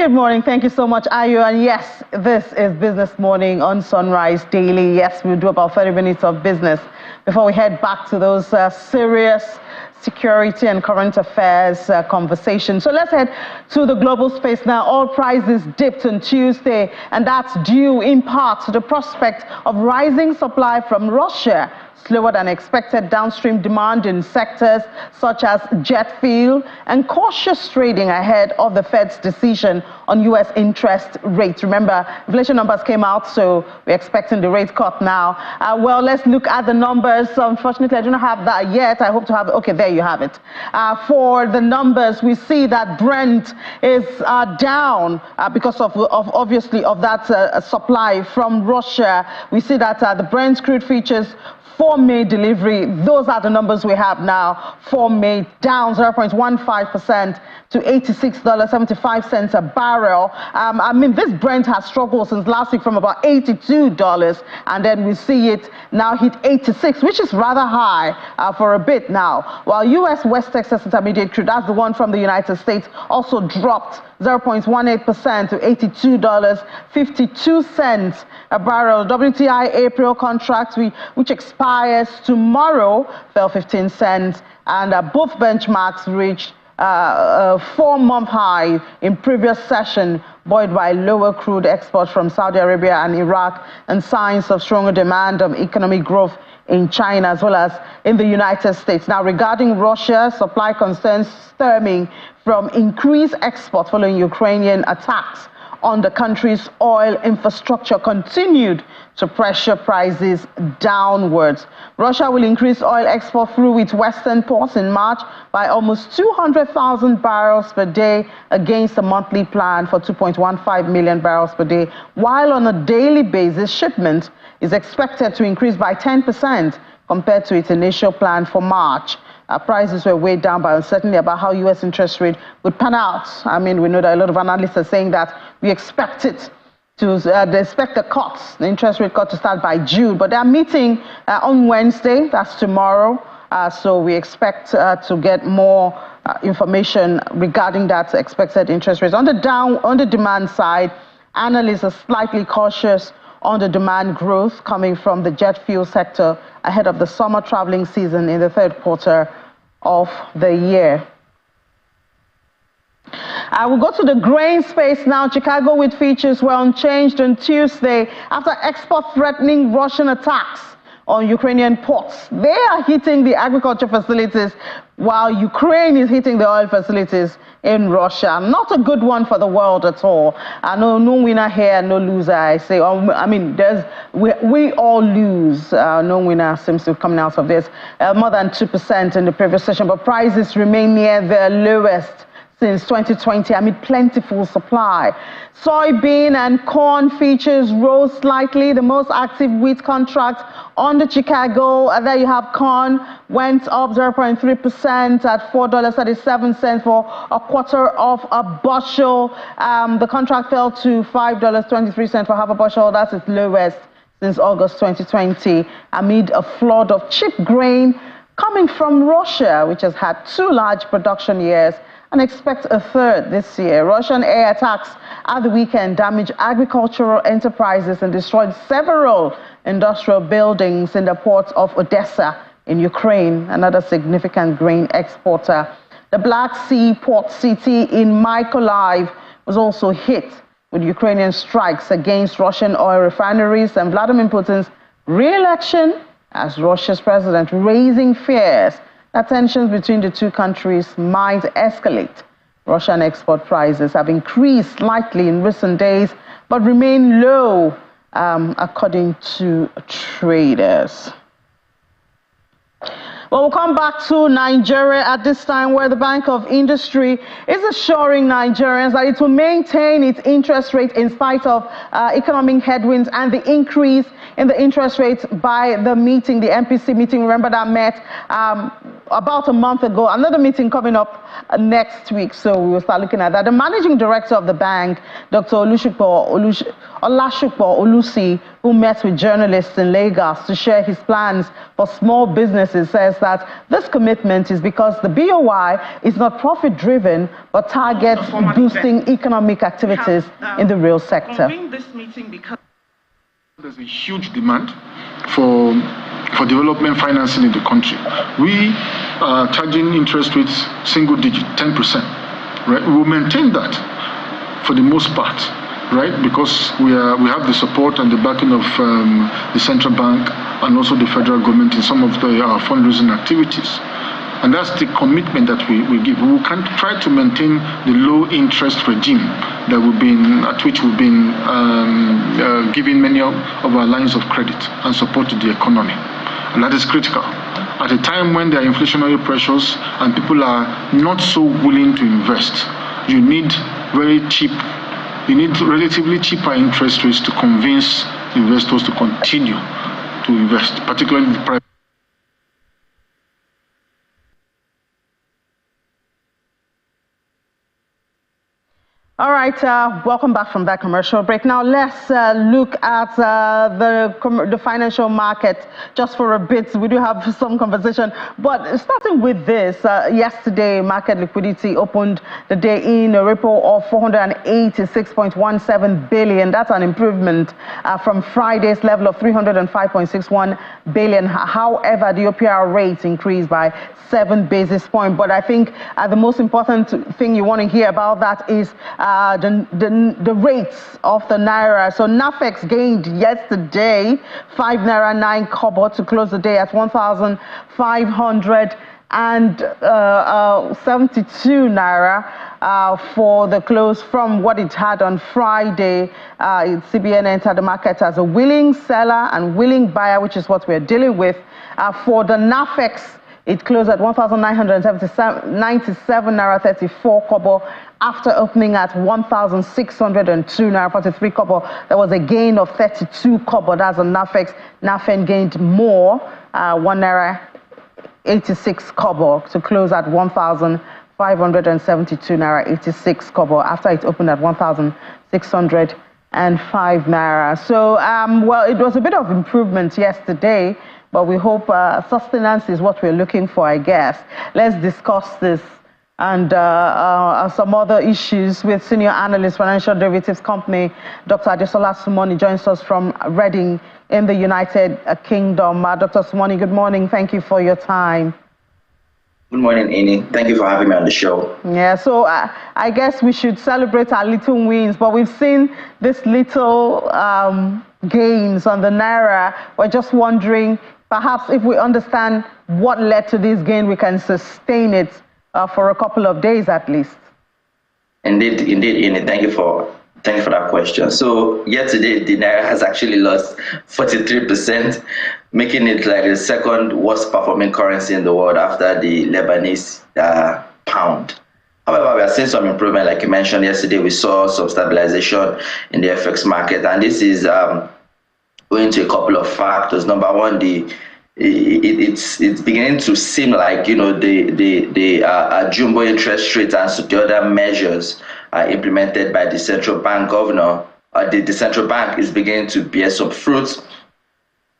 Good morning. Thank you so much, Ayo. And yes, this is Business Morning on Sunrise Daily. Yes, we'll do about 30 minutes of business before we head back to those serious security and current affairs conversations. So let's head to the global space now. Oil prices dipped on Tuesday, and that's due in part to the prospect of rising supply from Russia, slower than expected downstream demand in sectors such as jet fuel, and cautious trading ahead of the Fed's decision on U.S. interest rates. Remember, inflation numbers came out, so we're expecting the rate cut now. Well, let's look at the numbers. Unfortunately, I do not have that yet. I hope to have it. Okay, there you have it. For the numbers, we see that Brent is down because of obviously of that supply from Russia. We see that the Brent crude futures for May delivery, those are the numbers we have now. For May, down 0.15% to $86.75 a barrel. I mean, this Brent has struggled since last week from about $82, and then we see it now hit 86, which is rather high for a bit now. While U.S. West Texas Intermediate crude, that's the one from the United States, also dropped 0.18% to $82.52 a barrel. WTI April contract, which expires tomorrow, fell 15 cents, and both benchmarks reached a 4-month high in previous session, buoyed by lower crude exports from Saudi Arabia and Iraq and signs of stronger demand of economic growth in China as well as in the United States. Now, regarding Russia, supply concerns stemming from increased exports following Ukrainian attacks on the country's oil infrastructure continued to pressure prices downwards. Russia will increase oil export through its western ports in March by almost 200,000 barrels per day against a monthly plan for 2.15 million barrels per day, while on a daily basis, shipment is expected to increase by 10% compared to its initial plan for March. Prices were weighed down by uncertainty about how U.S. interest rate would pan out. I mean, we know that a lot of analysts are saying that we expect it to, they expect the interest rate cut to start by June, but they're meeting on Wednesday, that's tomorrow. So we expect to get more information regarding that expected interest rates. On the demand side, analysts are slightly cautious on the demand growth coming from the jet fuel sector ahead of the summer traveling season in the third quarter of the year. We'll go to the grain space now. Chicago wheat futures were unchanged on Tuesday after export-threatening Russian attacks on Ukrainian ports. They are hitting the agriculture facilities while Ukraine is hitting the oil facilities in Russia. Not a good one for the world at all. No winner here, no loser, I say. I mean, we all lose. No winner seems to be coming out of this. More than 2% in the previous session, but prices remain near their lowest since 2020 amid plentiful supply. Soybean and corn futures rose slightly. The most active wheat contract on the Chicago, there you have corn, went up 0.3% at $4.37 for a quarter of a bushel. The contract fell to $5.23 for half a bushel. That's its lowest since August 2020 amid a flood of cheap grain coming from Russia, which has had 2 large production years and expect a third this year. Russian air attacks at the weekend damaged agricultural enterprises and destroyed several industrial buildings in the port of Odessa in Ukraine, another significant grain exporter. The Black Sea port city in Mykolaiv was also hit with Ukrainian strikes against Russian oil refineries and Vladimir Putin's re-election as Russia's president, raising fears that tensions between the two countries might escalate. Russian export prices have increased slightly in recent days, but remain low, according to traders. Well, we'll come back to Nigeria at this time, where the Bank of Industry is assuring Nigerians that it will maintain its interest rate in spite of economic headwinds and the increase in the interest rate by the meeting, the MPC meeting, remember that met about a month ago. Another meeting coming up next week, so we will start looking at that. The managing director of the bank, Dr. Olashukbo Olusi, who met with journalists in Lagos to share his plans for small businesses, says that this commitment is because the BOI is not profit-driven, but targets boosting economic activities in the real sector. This meeting because there's a huge demand for development financing in the country. We are charging interest rates single digit, 10%. Right? We will maintain that for the most part, right? Because we have the support and the backing of the central bank and also the federal government in some of the fundraising activities. And that's the commitment that we give. We can try to maintain the low interest regime that at which we've been giving many of our lines of credit and support to the economy. And that is critical. At a time when there are inflationary pressures and people are not so willing to invest, you need relatively cheaper interest rates to convince investors to continue to invest, particularly the private. All right, welcome back from that commercial break. Now let's look at the financial market just for a bit. We do have some conversation, but starting with this, yesterday market liquidity opened the day in a ripple of 486.17 billion. That's an improvement from Friday's level of 305.61 billion. However, the OPR rate increased by 7 basis points. But I think the most important thing you want to hear about that is the rates of the Naira. So NAFEX gained yesterday 5 Naira 9 kobo to close the day at 1,572 Naira for the close from what it had on Friday. CBN entered the market as a willing seller and willing buyer, which is what we're dealing with. For the NAFEX, it closed at 1,997 Naira 34 kobo after opening at 1,602 Naira 43 kobo. There was a gain of 32 kobo. That's a NAFEX. NAFEN gained more, 1 Naira 86 kobo to close at 1,572 Naira 86 kobo after it opened at 1,605 Naira. So, well, it was a bit of improvement yesterday, but we hope sustenance is what we're looking for, I guess. Let's discuss this and some other issues with senior analyst, financial derivatives company, Dr. Adesola Sumoni joins us from Reading in the United Kingdom. Dr. Sumoni, good morning. Thank you for your time. Good morning, Amy. Thank you for having me on the show. Yeah, so I guess we should celebrate our little wins, but we've seen this little gains on the Naira. We're just wondering, perhaps if we understand what led to this gain, we can sustain it for a couple of days at least. Indeed, Amy. Thank you for that question. So yesterday, the Naira has actually lost 43%, making it like the second worst performing currency in the world after the Lebanese pound. However, we are seeing some improvement. Like you mentioned yesterday, we saw some stabilization in the FX market, and this is owing to a couple of factors. Number one, it's beginning to seem like the jumbo interest rate and the other measures implemented by the central bank governor. The central bank is beginning to bear some fruits.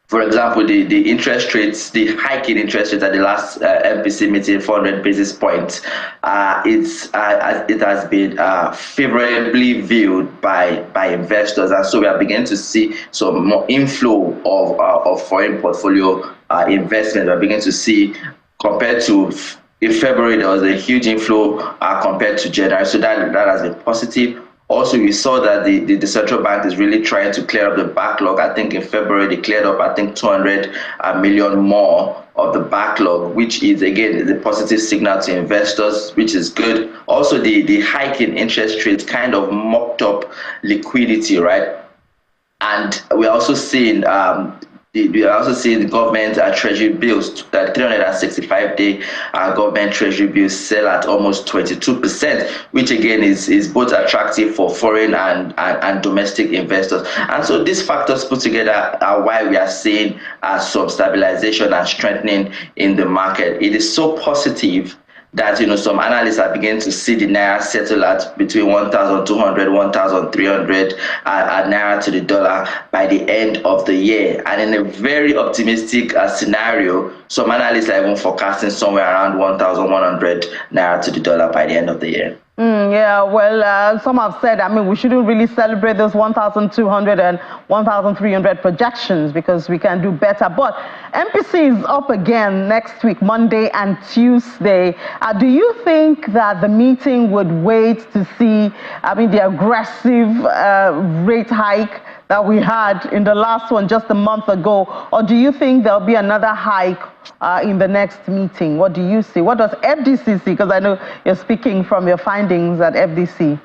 For example, the interest rates, the hike in interest rates at the last MPC meeting, 400 basis points, it has been favorably viewed by investors, and so we are beginning to see some more inflow of foreign portfolio investment. We're beginning to see, compared to in February, there was a huge inflow compared to January, so that has been positive. Also, we saw that the central bank is really trying to clear up the backlog. I think in February, they cleared up, 200 million more of the backlog, which is, again, the positive signal to investors, which is good. Also, the hike in interest rates kind of mopped up liquidity, right? And we're also seeing we also see the government treasury bills, 365-day government treasury bills sell at almost 22%, which again is both attractive for foreign and domestic investors. And so these factors put together are why we are seeing some stabilization and strengthening in the market. It is so positive that some analysts are beginning to see the naira settle at between 1,200, 1,300 naira to the dollar by the end of the year. And in a very optimistic scenario, some analysts are even forecasting somewhere around 1,100 naira to the dollar by the end of the year. Yeah, well, some have said, we shouldn't really celebrate those 1,200 and 1,300 projections because we can do better. But MPC is up again next week, Monday and Tuesday. Do you think that the meeting would wait to see, the aggressive rate hike that we had in the last one just a month ago? Or do you think there'll be another hike in the next meeting? What do you see? What does FDC see? Because I know you're speaking from your findings at FDC.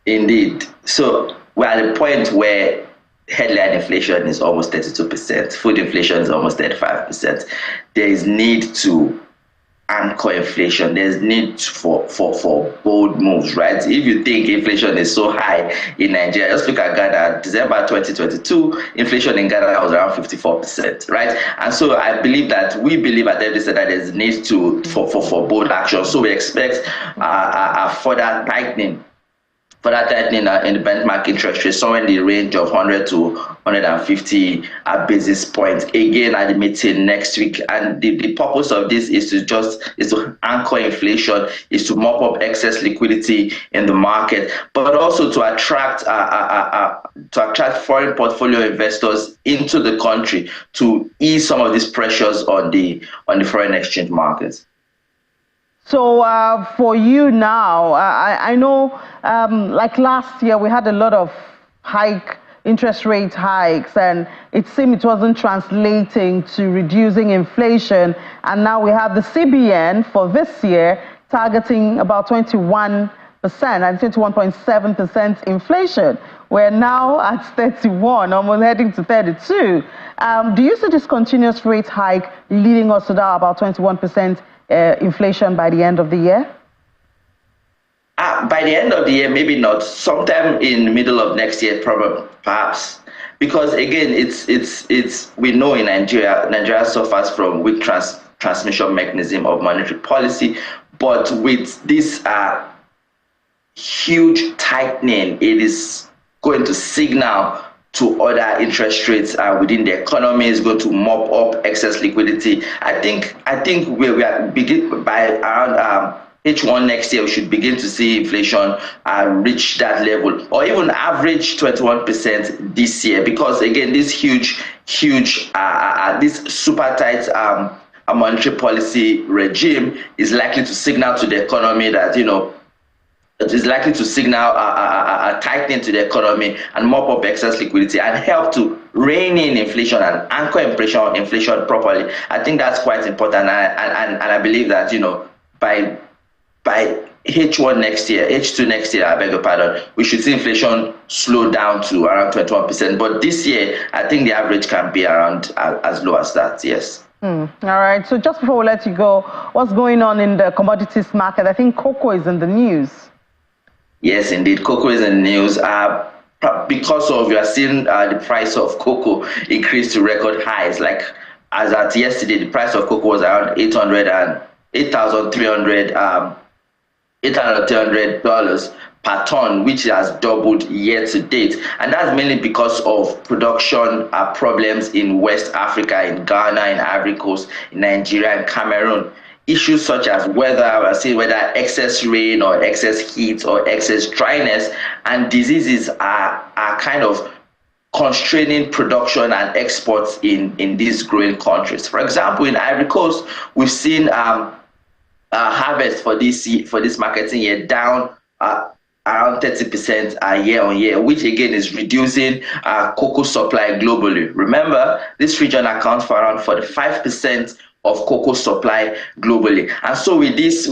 Indeed. So we're at a point where headline inflation is almost 32%. Food inflation is almost 35%. There is need to anchor inflation. There's need for bold moves, right? If you think inflation is so high in Nigeria, just look at Ghana. December 2022, inflation in Ghana was around 54%, right? And so we believe at FDC that there's need for bold action. So we expect a further tightening in the benchmark interest rate, somewhere in the range of 100 to 150 basis points, again at the meeting next week. And the purpose of this is to anchor inflation, is to mop up excess liquidity in the market, but also to attract foreign portfolio investors into the country to ease some of these pressures on the foreign exchange markets. So for you now, I know like last year we had a lot of interest rate hikes, and it seemed it wasn't translating to reducing inflation. And now we have the CBN for this year targeting about 21% and 21.7% inflation. We're now at 31, almost heading to 32. Do you see this continuous rate hike leading us to that about 21% inflation by the end of the year? By the end of the year, maybe not. Sometime in the middle of next year, probably, perhaps. Because again, it's we know in Nigeria suffers from weak transmission mechanism of monetary policy, but with this huge tightening, it is going to signal to other interest rates within the economy, is going to mop up excess liquidity. I think we are begin by around H1 next year, we should begin to see inflation reach that level, or even average 21% this year, because again, this huge, this super tight monetary policy regime is likely to signal to the economy that it is likely to signal a tightening to the economy and mop up excess liquidity and help to rein in inflation and anchor inflation properly. I think that's quite important, and I believe that by H2 next year, I beg your pardon, we should see inflation slow down to around 21%. But this year, I think the average can be around as low as that. Yes. All right. So just before we let you go, what's going on in the commodities market? I think cocoa is in the news. Yes, indeed. Cocoa is in the news because we are seeing the price of cocoa increase to record highs. Like as at yesterday, the price of cocoa was around $8,300 per ton, which has doubled year to date. And that's mainly because of production problems in West Africa, in Ghana, in Ivory Coast, in Nigeria, and Cameroon. Issues such as whether excess rain or excess heat or excess dryness and diseases are kind of constraining production and exports in these growing countries. For example, in Ivory Coast, we've seen harvest for this marketing year down around 30% year on year, which again is reducing cocoa supply globally. Remember, this region accounts for around 45% of cocoa supply globally. And so with these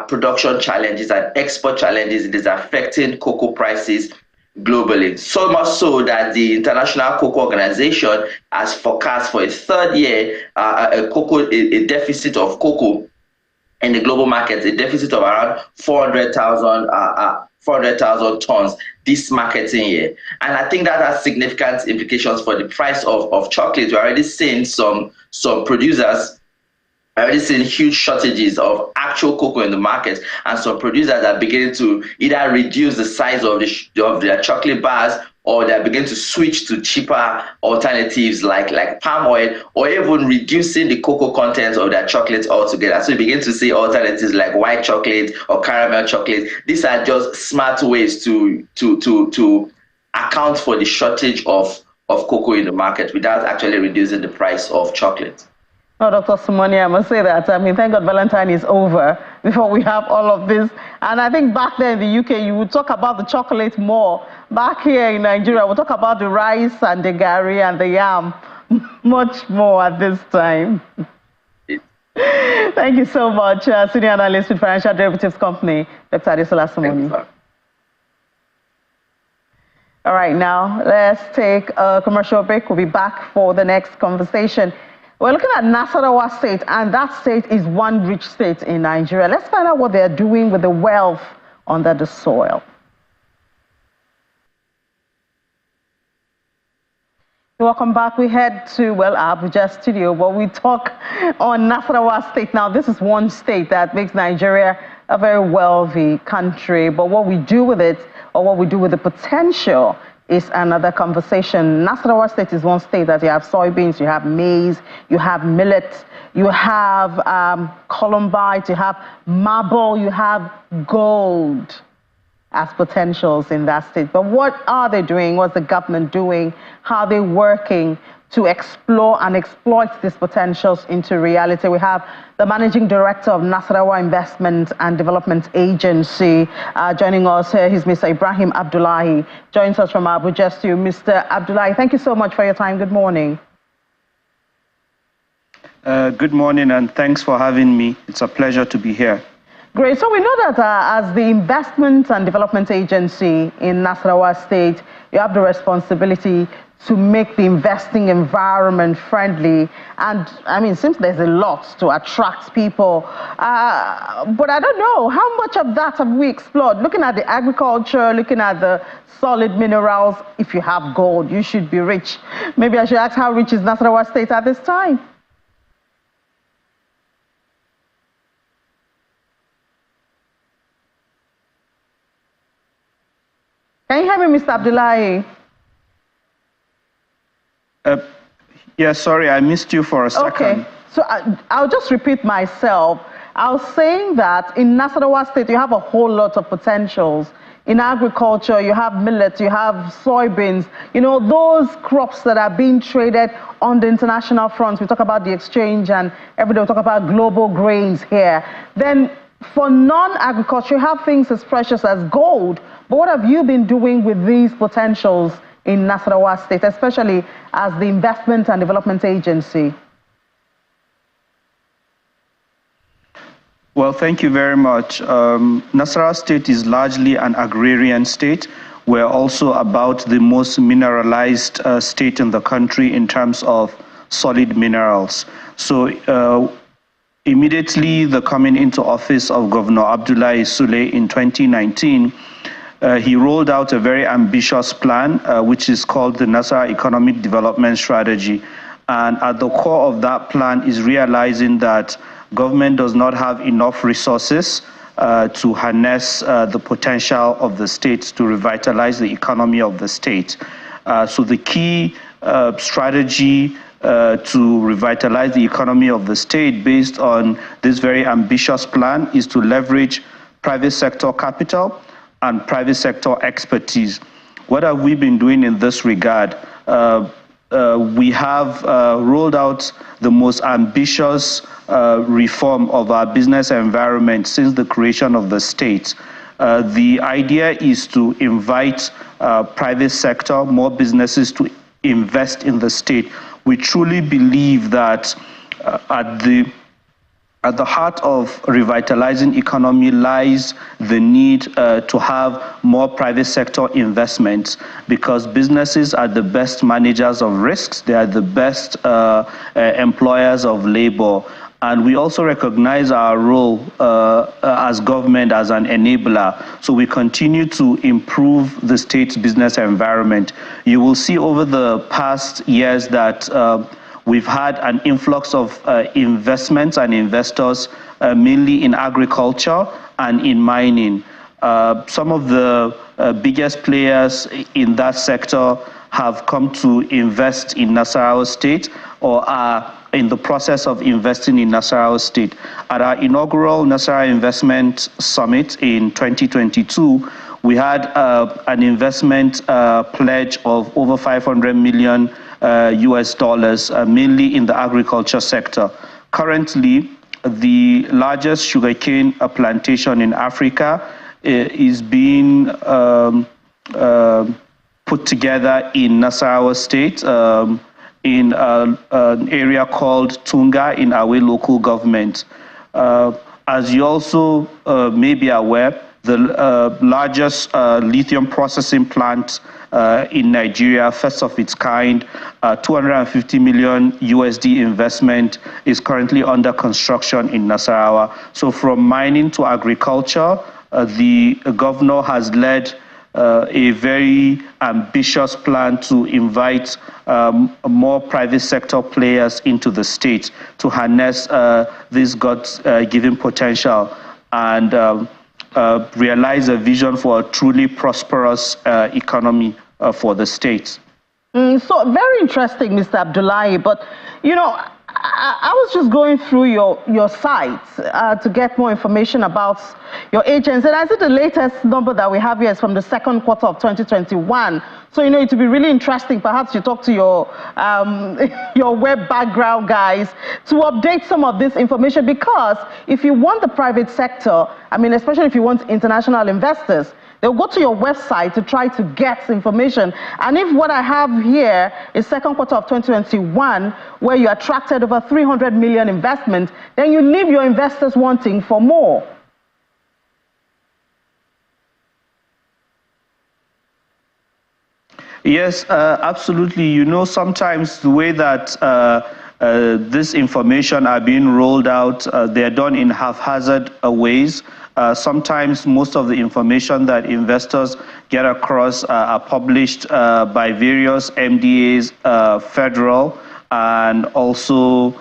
production challenges and export challenges, it is affecting cocoa prices globally. So much so that the International Cocoa Organization has forecast for a third year a deficit of cocoa in the global market, a deficit of around 400,000 tons this marketing year. And I think that has significant implications for the price of chocolate. We're already seeing some producers already seeing huge shortages of actual cocoa in the market, and some producers are beginning to either reduce the size of their chocolate bars, or they're beginning to switch to cheaper alternatives like palm oil, or even reducing the cocoa content of their chocolates altogether. So you begin to see alternatives like white chocolate or caramel chocolate. These are just smart ways to account for the shortage of cocoa in the market without actually reducing the price of chocolate. No, Dr. Simoni, I must say that, thank God Valentine is over before we have all of this. And I think back there in the UK, you would talk about the chocolate more. Back here in Nigeria, we'll talk about the rice and the gari and the yam much more at this time. Thank you so much, Senior Analyst with Financial Derivatives Company, Dr. Adesola Simoni. All right, now let's take a commercial break. We'll be back for the next conversation. We're looking at Nasarawa State, and that state is one rich state in Nigeria. Let's find out what they're doing with the wealth under the soil. Welcome back. We head to, Abuja studio, but we talk on Nasarawa State. Now, this is one state that makes Nigeria a very wealthy country, but what we do with it, or what we do with the potential, is another conversation. Nasarawa State is one state that you have soybeans, you have maize, you have millet, you have columbite, you have marble, you have gold as potentials in that state. But what are they doing? What's the government doing? How are they working to explore and exploit these potentials into reality? We have the Managing Director of Nasarawa Investment and Development Agency joining us here. He's Mr. Ibrahim Abdullahi. Joins us from Abuja studio. Mr. Abdullahi, thank you so much for your time. Good morning. Good morning, and thanks for having me. It's a pleasure to be here. Great. So we know that as the Investment and Development Agency in Nasarawa State, you have the responsibility to make the investing environment friendly. And I mean, since there's a lot to attract people, but I don't know, how much of that have we explored? Looking at the agriculture, looking at the solid minerals, if you have gold, you should be rich. Maybe I should ask, how rich is Nasarawa State at this time? Can you hear me, Mr. Abdullahi? Yeah, sorry, I missed you for a second. Okay, so I'll just repeat myself. I was saying that in Nasarawa State, you have a whole lot of potentials. In agriculture, you have millet, you have soybeans, you know, those crops that are being traded on the international front. We talk about the exchange, and every day we talk about global grains here. Then for non-agriculture, you have things as precious as gold. But what have you been doing with these potentials in Nasarawa State, especially as the Investment and Development Agency? Well, thank you very much. Nasarawa State is largely an agrarian state. We're also about the most mineralized state in the country in terms of solid minerals. So immediately the coming into office of Governor Abdullahi Sule in 2019, he rolled out a very ambitious plan, which is called the Nasarawa Economic Development Strategy. And at the core of that plan is realizing that government does not have enough resources to harness the potential of the state to revitalize the economy of the state. So the key strategy to revitalize the economy of the state based on this very ambitious plan is to leverage private sector capital and private sector expertise. What have we been doing in this regard? We have rolled out the most ambitious reform of our business environment since the creation of the state. The idea is to invite private sector, more businesses to invest in the state. We truly believe that at the At the heart of revitalizing economy lies the need to have more private sector investments, because businesses are the best managers of risks. They are the best employers of labor. And we also recognize our role as government as an enabler. So we continue to improve the state's business environment. You will see over the past years that we've had an influx of investments and investors, mainly in agriculture and in mining. Some of the biggest players in that sector have come to invest in Nasarawa State or are in the process of investing in Nasarawa State. At our inaugural Nasarawa Investment Summit in 2022, we had an investment pledge of over 500 million US dollars, mainly in the agriculture sector. Currently, the largest sugarcane plantation in Africa is being put together in Nasarawa State, in an area called Tunga in Awe local government. As you also may be aware, the largest lithium processing plant in Nigeria, first of its kind, 250 million USD investment, is currently under construction in Nasarawa. So from mining to agriculture, the governor has led a very ambitious plan to invite more private sector players into the state to harness this God-given potential and realize a vision for a truly prosperous economy for the state. So very interesting, Mr. Abdullahi. But, you know, I was just going through your site to get more information about your agents. And I see the latest number that we have here is from the second quarter of 2021. So, you know, it would be really interesting, perhaps you talk to your web background guys to update some of this information, because if you want the private sector, I mean, especially if you want international investors, they'll go to your website to try to get information. And if what I have here is second quarter of 2021, where you attracted over 300 million investment, then you leave your investors wanting for more. Yes, absolutely. You know, sometimes the way that this information are being rolled out, they're done in haphazard ways. Sometimes most of the information that investors get across are published by various MDAs, federal, and also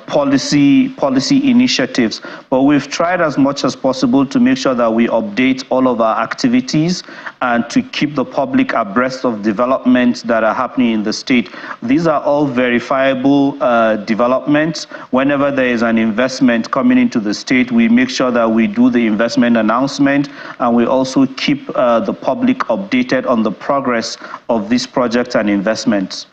policy initiatives. But we've tried as much as possible to make sure that we update all of our activities and to keep the public abreast of developments that are happening in the state. These are all verifiable developments. Whenever there is an investment coming into the state, we make sure that we do the investment announcement, and we also keep the public updated on the progress of these projects and investments.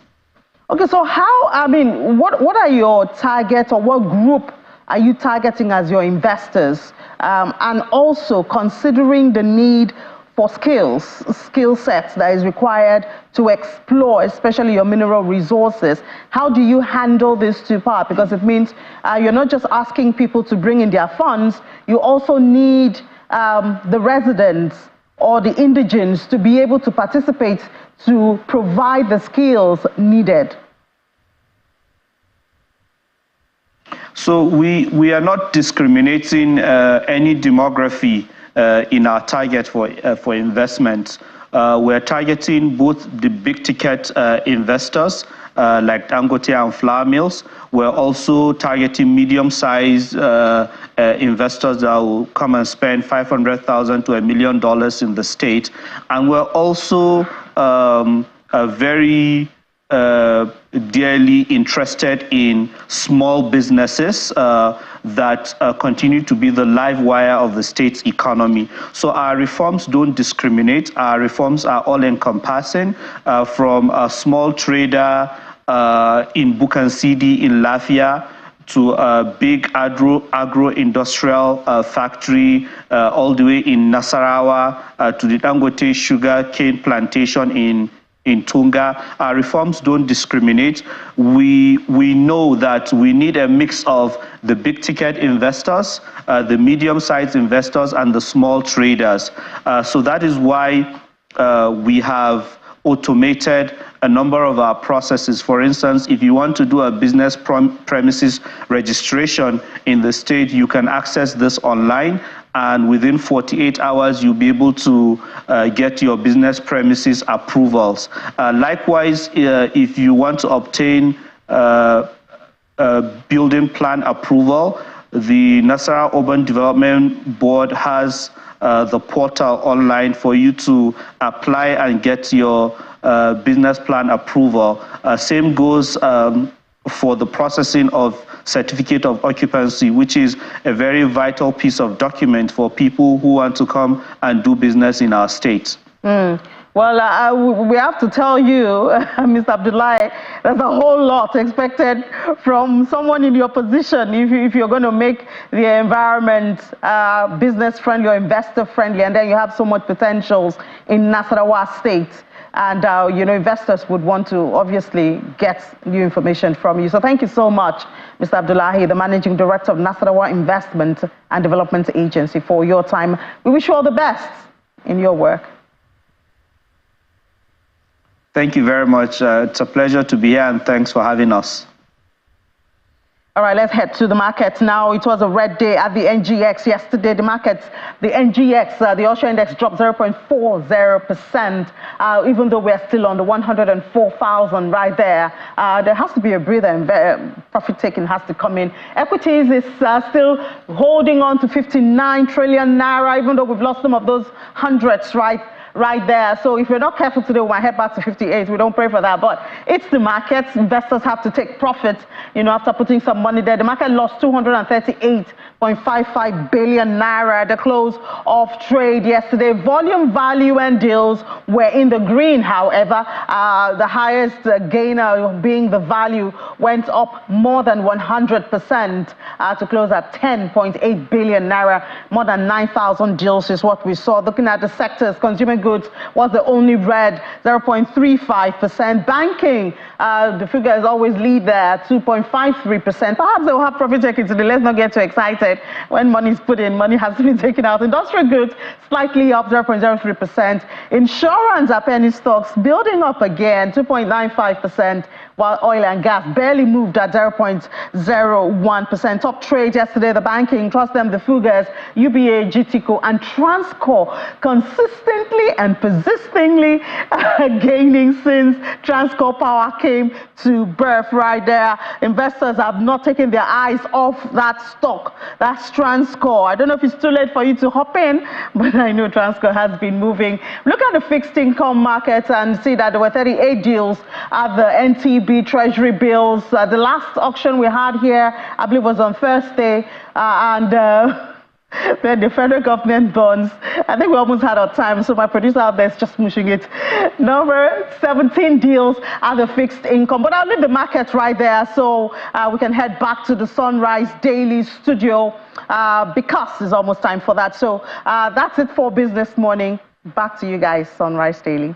Okay, so what are your targets, or what group are you targeting as your investors? And also considering the need for skill sets that is required to explore, especially your mineral resources. How do you handle these two parts? Because it means you're not just asking people to bring in their funds, you also need the residents or the indigents to be able to participate to provide the skills needed. So we are not discriminating any demography in our target for investments. We're targeting both the big ticket investors like Dangote and flour mills. We're also targeting medium-sized investors that will come and spend $500,000 to $1 million in the state. And we're also very dearly interested in small businesses that continue to be the live wire of the state's economy. So our reforms don't discriminate. Our reforms are all-encompassing, from a small trader in Bukansidi in Lafia to a big agro-industrial factory all the way in Nasarawa to the Dangote sugar cane plantation in in Tunga. Our reforms don't discriminate. We know that we need a mix of the big ticket investors, the medium-sized investors, and the small traders. So that is why we have automated a number of our processes. For instance, if you want to do a business premises registration in the state, you can access this online, and within 48 hours, you'll be able to get your business premises approvals. Likewise, if you want to obtain building plan approval, the Nasarawa Urban Development Board has the portal online for you to apply and get your business plan approval. Same goes for the processing of certificate of occupancy, which is a very vital piece of document for people who want to come and do business in our state. Well, we have to tell you, Mr. Abdullahi, there's a whole lot expected from someone in your position if you're going to make the environment business-friendly or investor-friendly, and then you have so much potentials in Nasarawa State. And, investors would want to obviously get new information from you. So thank you so much, Mr. Abdullahi, the Managing Director of Nasarawa Investment and Development Agency, for your time. We wish you all the best in your work. Thank you very much. It's a pleasure to be here, and thanks for having us. All right, let's head to the markets now. It was a red day at the NGX yesterday. The NGX, the Osho Index dropped 0.40%, even though we're still on the 104,000 right there. There has to be a breather, and profit taking has to come in. Equities is still holding on to 59 trillion naira, even though we've lost some of those hundreds right there. So if we're not careful today, we might head back to 58. We don't pray for that, but it's the markets. Investors have to take profit, after putting some money there. The market lost 238.55 billion naira at the close of trade yesterday. Volume, value, and deals were in the green, however. The highest gainer being the value went up more than 100% to close at 10.8 billion naira. More than 9,000 deals is what we saw. Looking at the sectors, consumer goods was the only red, 0.35%. Banking, the figures always lead there, 2.53%. Perhaps they will have profit taking today. Let's not get too excited. When money is put in, money has to be taken out. Industrial goods slightly up, 0.03%. Insurance at penny stocks building up again, 2.95%. While oil and gas barely moved at 0.01%. Top trade yesterday, the banking, trust them, the Fugas, UBA, GTCO, and Transcorp consistently and persistently gaining since Transcorp Power came to birth right there. Investors have not taken their eyes off that stock. That's Transcorp. I don't know if it's too late for you to hop in, but I know Transcorp has been moving. Look at the fixed income market and see that there were 38 deals at the NTB Treasury bills. The last auction we had here, I believe, was on Thursday, and then the federal government bonds. I think we almost had our time, so my producer out there is just pushing it. Number 17 deals at the fixed income. But I'll leave the market right there so we can head back to the Sunrise Daily studio because it's almost time for that. So that's it for Business Morning. Back to you guys, Sunrise Daily.